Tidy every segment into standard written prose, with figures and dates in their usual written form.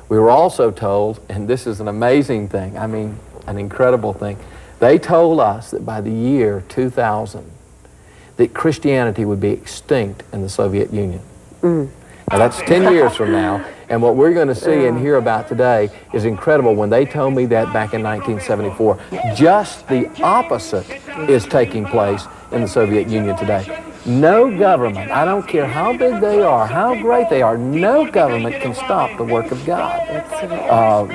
We were also told, and this is an amazing thing, I mean, an incredible thing, they told us that by the year 2000, that Christianity would be extinct in the Soviet Union. Now that's 10 years from now, and what we're going to see and hear about today is incredible. When they told me that back in 1974, just the opposite is taking place in the Soviet Union today. No government, I don't care how big they are, how great they are, no government can stop the work of God.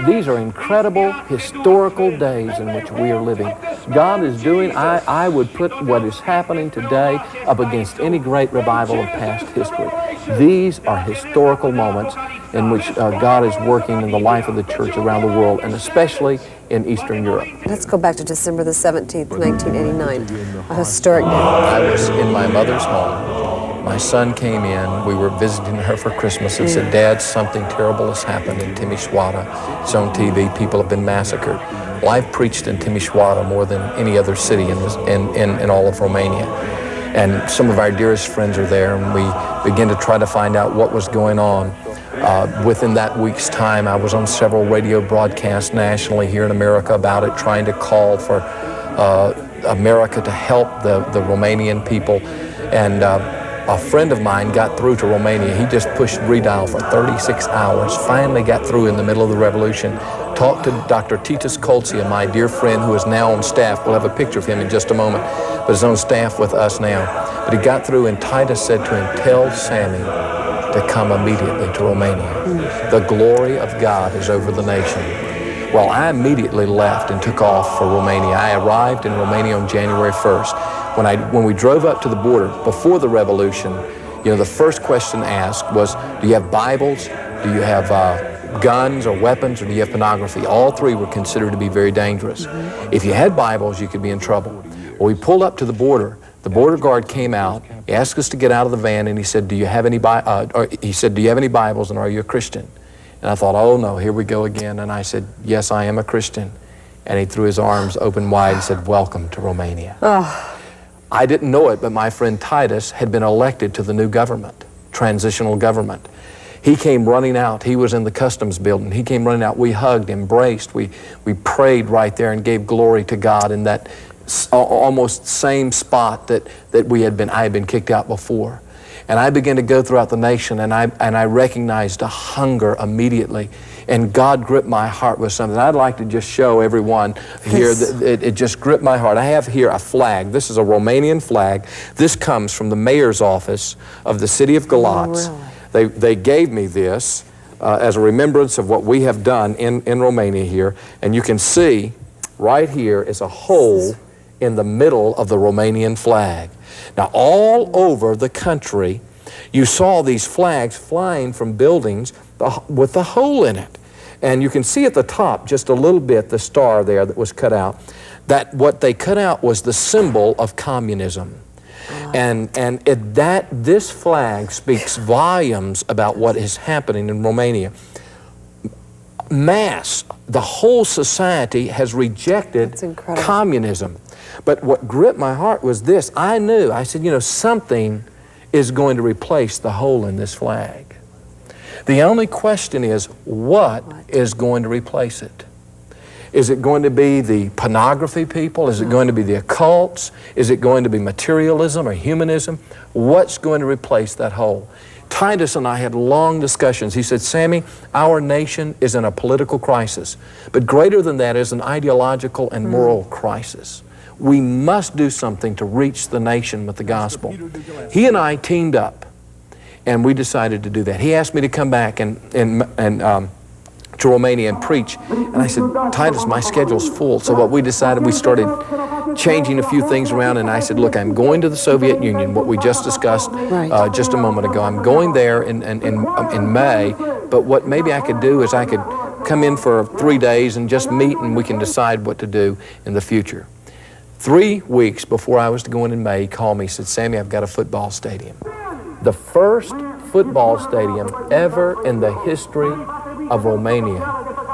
These are incredible historical days in which we are living. God is doing, I would put what is happening today up against any great revival of past history. These are historical moments in which God is working in the life of the church around the world, and especially in Eastern Europe. Let's go back to December the 17th, 1989, a historic day. I was in my mother's home. My son came in. We were visiting her for Christmas and said, Dad, something terrible has happened in Timișoara. It's on TV. People have been massacred. Well, I've preached in Timișoara more than any other city in all of Romania. And some of our dearest friends are there, and we began to try to find out what was going on. Within that week's time, I was on several radio broadcasts nationally here in America about it, trying to call for America to help the Romanian people. And a friend of mine got through to Romania. He just pushed redial for 36 hours, finally got through in the middle of the revolution, talked to Dr. Titus Colția, my dear friend who is now on staff. We'll have a picture of him in just a moment, but is on staff with us now. But he got through, and Titus said to him, tell Sammy to come immediately to Romania. The glory of God is over the nation. Well, I immediately left and took off for Romania. I arrived in Romania on January 1st. When we drove up to the border before the revolution, you know, the first question asked was, do you have Bibles? Do you have guns or weapons, or do you have pornography? All three were considered to be very dangerous. If you had Bibles, you could be in trouble. Well, we pulled up to the border. The border guard came out, he asked us to get out of the van, and he said, do you have any Bibles, and are you a Christian? And I thought, oh no, here we go again. And I said, yes, I am a Christian. And he threw his arms open wide and said, welcome to Romania. I didn't know it, but my friend Titus had been elected to the new government, transitional government. He came running out. He was in the customs building. He came running out. We hugged, embraced. We prayed right there and gave glory to God in that almost same spot that I had been kicked out before. And I began to go throughout the nation, and I recognized a hunger immediately. And God gripped my heart with something. I'd like to just show everyone here that it just gripped my heart. I have here a flag. This is a Romanian flag. This comes from the mayor's office of the city of Galați. Oh, really? They gave me this as a remembrance of what we have done in Romania here. And you can see right here is a hole in the middle of the Romanian flag. Now, all over the country, you saw these flags flying from buildings with the hole in it. And you can see at the top just a little bit the star there that was cut out. That what they cut out was the symbol of communism. And this flag speaks volumes about what is happening in Romania. The whole society has rejected communism. But what gripped my heart was this. I said, you know, something is going to replace the hole in this flag. The only question is, what is going to replace it? Is it going to be the pornography people? Is it going to be the occults? Is it going to be materialism or humanism? What's going to replace that hole? Titus and I had long discussions. He said, Sammy, our nation is in a political crisis, but greater than that is an ideological and moral crisis. We must do something to reach the nation with the gospel. He and I teamed up, and we decided to do that. He asked me to come back to Romania and preach, and I said, Titus, my schedule's full. So what we decided, we started changing a few things around, and I said, look, I'm going to the Soviet Union, what we just discussed just a moment ago. I'm going there in May, but what maybe I could do is I could come in for 3 days and just meet, and we can decide what to do in the future. 3 weeks before I was to go in May, he called me, he said, Sammy, I've got a football stadium. The first football stadium ever in the history of Romania.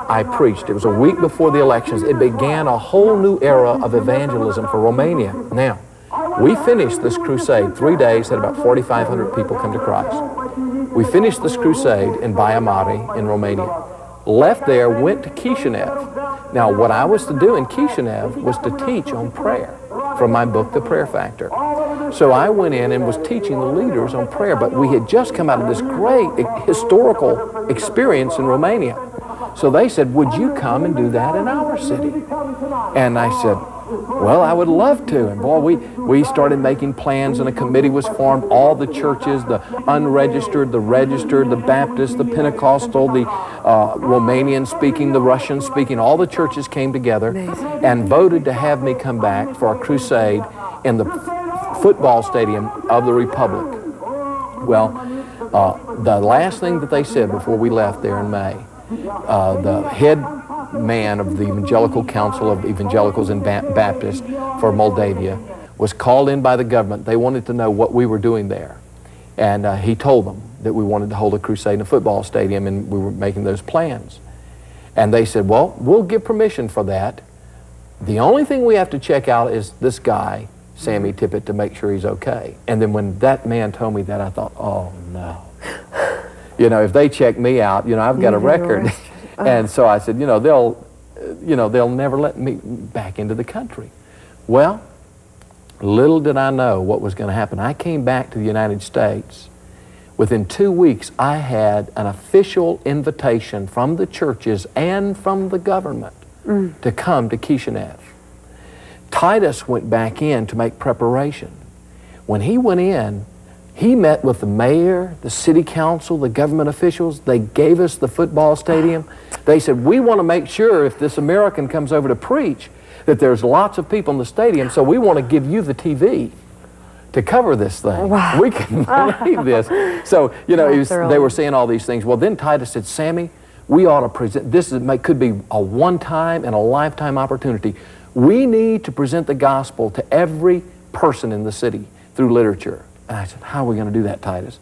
I preached. It was a week before the elections. It began a whole new era of evangelism for Romania. Now, we finished this crusade. 3 days, had about 4,500 people come to Christ. We finished this crusade in Baia Mare in Romania. left there, went to Kishinev. Now, what I was to do in Kishinev was to teach on prayer from my book, The Prayer Factor. So I went in and was teaching the leaders on prayer, but we had just come out of this great historical experience in Romania. So they said, would you come and do that in our city? And I said, well, I would love to. And boy, we started making plans, and a committee was formed. All the churches, the unregistered, the registered, the Baptist, the Pentecostal, the Romanian speaking, the Russian speaking, all the churches came together and voted to have me come back for a crusade in the football stadium of the Republic. Well, the last thing that they said before we left there in May, the head man of the Evangelical Council of Evangelicals and Baptists for Moldavia was called in by the government. They wanted to know what we were doing there. And he told them that we wanted to hold a crusade in a football stadium, and we were making those plans. And they said, well, we'll give permission for that. The only thing we have to check out is this guy, Sammy Tippett, to make sure he's okay. And then when that man told me that, I thought, oh no. You know, if they check me out, you know, I've got a record. And so I said, you know, they'll never let me back into the country. Well, little did I know what was going to happen. I came back to the United States. Within 2 weeks, I had an official invitation from the churches and from the government to come to Kishinev. Titus went back in to make preparation. When he went in, he met with the mayor, the city council, the government officials. They gave us the football stadium. They said, we want to make sure if this American comes over to preach that there's lots of people in the stadium, so we want to give you the TV to cover this thing. Wow. We couldn't believe this. So, you know, they were saying all these things. Well, then Titus said, Sammy, we ought to present, could be a one-time and a lifetime opportunity. We need to present the gospel to every person in the city through literature. And I said, how are we going to do that, Titus?